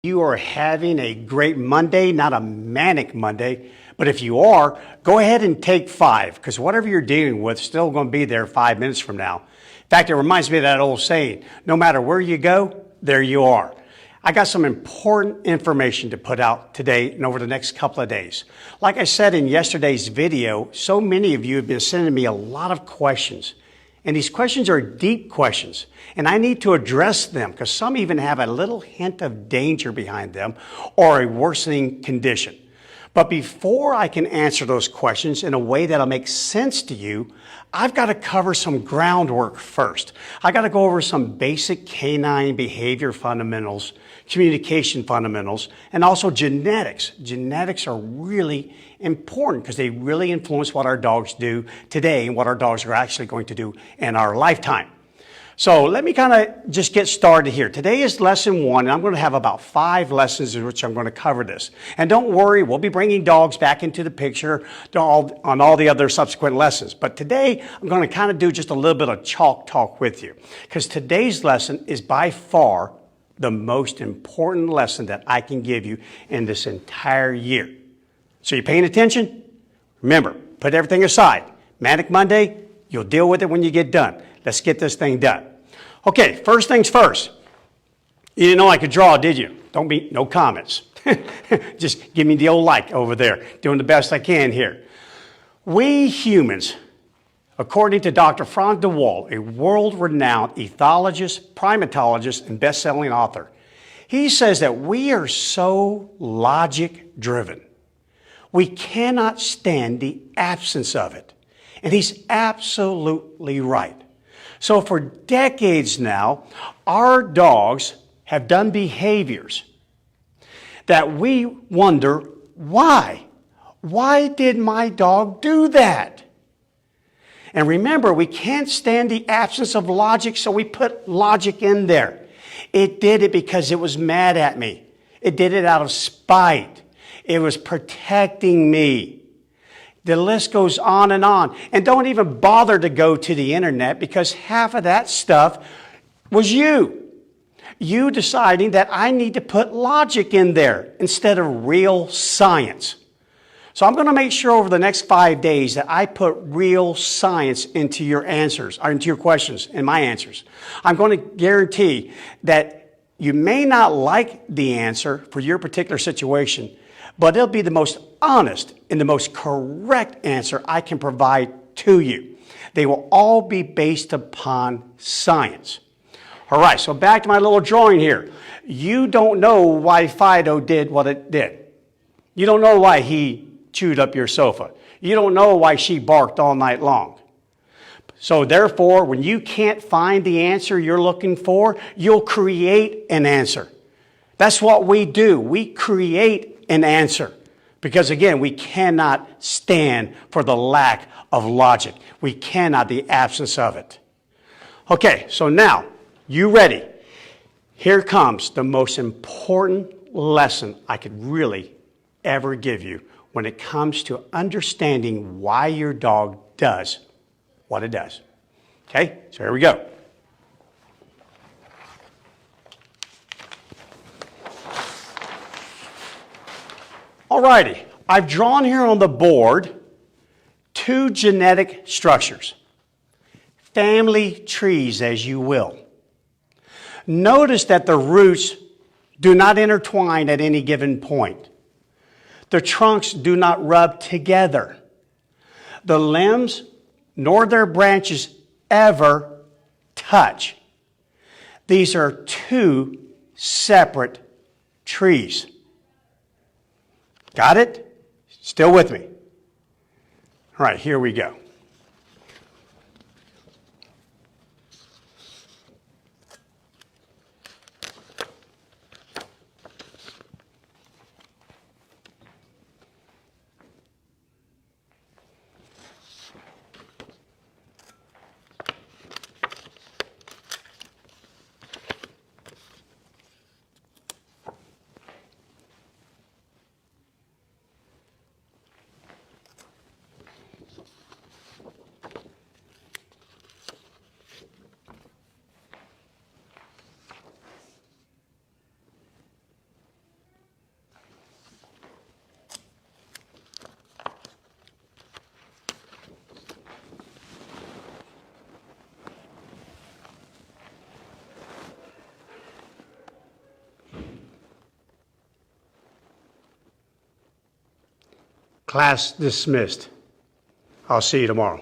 You are having a great Monday, not a manic Monday, but if you are, go ahead and take 5, because whatever you're dealing with is still going to be there 5 minutes from now. In fact, it reminds me of that old saying, no matter where you go, there you are. I got some important information to put out today and over the next couple of days. Like I said in yesterday's video, so many of you have been sending me a lot of questions. And these questions are deep questions, and I need to address them because some even have a little hint of danger behind them or a worsening condition. But before I can answer those questions in a way that'll make sense to you, I've got to cover some groundwork first. I got to go over some basic canine behavior fundamentals, communication fundamentals, and also genetics. Genetics are really important because they really influence what our dogs do today and what our dogs are actually going to do in our lifetime. So let me kind of just get started here. Today is lesson 1, and I'm going to have about 5 lessons in which I'm going to cover this. And don't worry, we'll be bringing dogs back into the picture on all the other subsequent lessons. But today, I'm going to kind of do just a little bit of chalk talk with you, because today's lesson is by far the most important lesson that I can give you in this entire year. So you paying attention? Remember, put everything aside. Manic Monday, you'll deal with it when you get done. Let's get this thing done. Okay, first things first. You didn't know I could draw, did you? No comments. Just give me the old like over there. Doing the best I can here. We humans, according to Dr. Frank de Waal, a world-renowned ethologist, primatologist, and best-selling author, he says that we are so logic-driven. We cannot stand the absence of it. And he's absolutely right. So for decades now, our dogs have done behaviors that we wonder, why? Why did my dog do that? And remember, we can't stand the absence of logic, so we put logic in there. It did it because it was mad at me. It did it out of spite. It was protecting me. The list goes on. And don't even bother to go to the internet because half of that stuff was you. You deciding that I need to put logic in there instead of real science. So I'm going to make sure over the next 5 days that I put real science into your answers, or into your questions and my answers. I'm going to guarantee that you may not like the answer for your particular situation, but it'll be the most honest and the most correct answer I can provide to you. They will all be based upon science. All right, so back to my little drawing here. You don't know why Fido did what it did. You don't know why he chewed up your sofa. You don't know why she barked all night long. So therefore, when you can't find the answer you're looking for, you'll create an answer. That's what we do. We create an answer. Because again, we cannot stand for the lack of logic. We cannot the absence of it. Okay, so now, you ready? Here comes the most important lesson I could really ever give you when it comes to understanding why your dog does what it does. Okay, so here we go. Alrighty, I've drawn here on the board 2 genetic structures, family trees as you will. Notice that the roots do not intertwine at any given point. The trunks do not rub together. The limbs nor their branches ever touch. These are 2 separate trees. Got it? Still with me? All right, here we go. Class dismissed. I'll see you tomorrow.